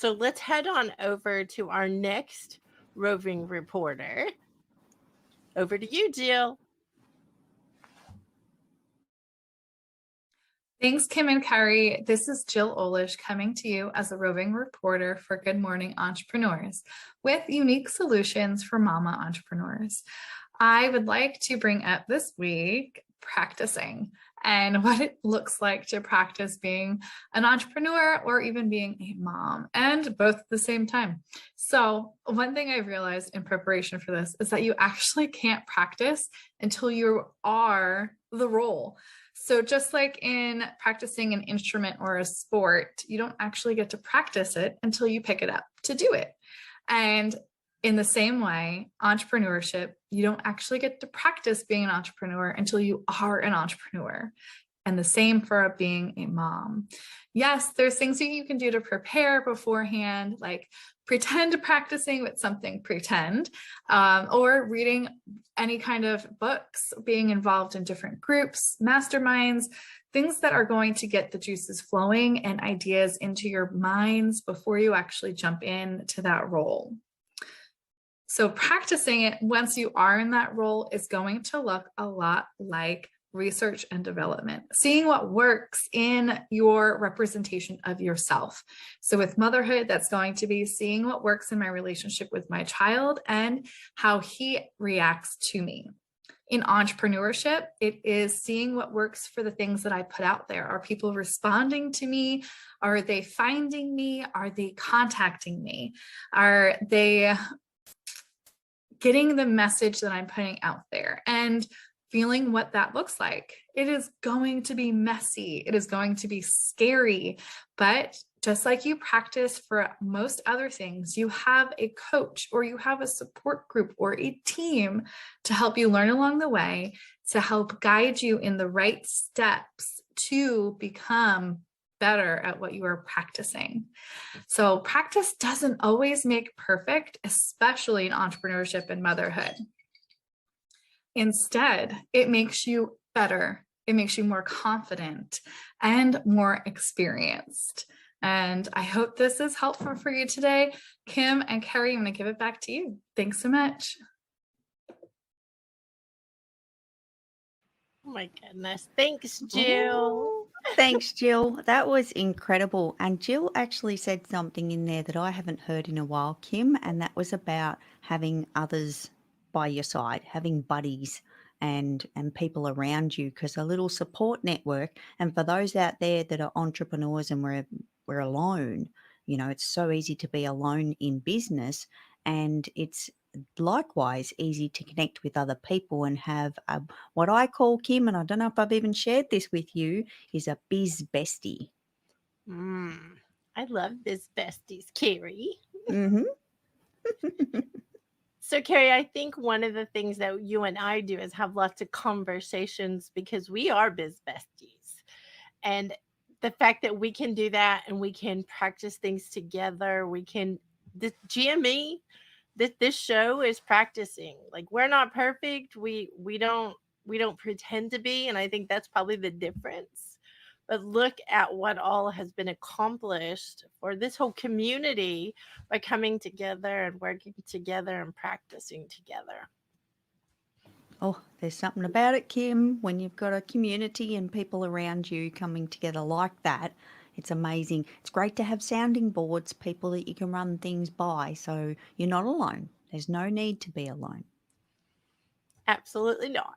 So let's head on over to our next roving reporter. Over to you, Jill. Thanks, Kim and Carrie. This is Jill Olish coming to you as a roving reporter for Good Morning Entrepreneurs with unique solutions for mama entrepreneurs. I would like to bring up this week practicing and what it looks like to practice being an entrepreneur or even being a mom, and both at the same time. So one thing I've realized in preparation for this is that you actually can't practice until you are the role. So just like in practicing an instrument or a sport, you don't actually get to practice it until you pick it up to do it. And in the same way, entrepreneurship, you don't actually get to practice being an entrepreneur until you are an entrepreneur. And the same for being a mom. Yes, there's things that you can do to prepare beforehand, like pretend practicing with something pretend, or reading any kind of books, being involved in different groups, masterminds, things that are going to get the juices flowing and ideas into your minds before you actually jump into that role. So practicing it once you are in that role is going to look a lot like research and development, seeing what works in your representation of yourself. So with motherhood, that's going to be seeing what works in my relationship with my child and how he reacts to me. In entrepreneurship, it is seeing what works for the things that I put out there. Are people responding to me? Are they finding me? Are they contacting me? Are they getting the message that I'm putting out there and feeling what that looks like? It is going to be messy. It is going to be scary, but just like you practice for most other things, you have a coach or you have a support group or a team to help you learn along the way, to help guide you in the right steps to become better at what you are practicing. So practice doesn't always make perfect, especially in entrepreneurship and motherhood. Instead, it makes you better. It makes you more confident and more experienced. And I hope this is helpful for you today. Kim and Carrie, I'm going to give it back to you. Thanks so much. Oh my goodness. Thanks, Jill. Ooh, thanks, Jill. That was incredible. And Jill actually said something in there that I haven't heard in a while, Kim, and that was about having others by your side, having buddies and people around you, because a little support network. And for those out there that are entrepreneurs and we're alone, you know, it's so easy to be alone in business, and it's likewise easy to connect with other people and have what I call, Kim, and I don't know if I've even shared this with you, is a biz bestie. I love this besties, Carrie. Mm-hmm. So, Carrie, I think one of the things that you and I do is have lots of conversations because we are biz besties. And the fact that we can do that and we can practice things together, the GME, this show is practicing. Like, we're not perfect. We don't pretend to be, and I think that's probably the difference. But look at what all has been accomplished for this whole community by coming together and working together and practicing together. Oh, there's something about it, Kim, when you've got a community and people around you coming together like that. It's amazing. It's great to have sounding boards, people that you can run things by, so you're not alone. There's no need to be alone. Absolutely not.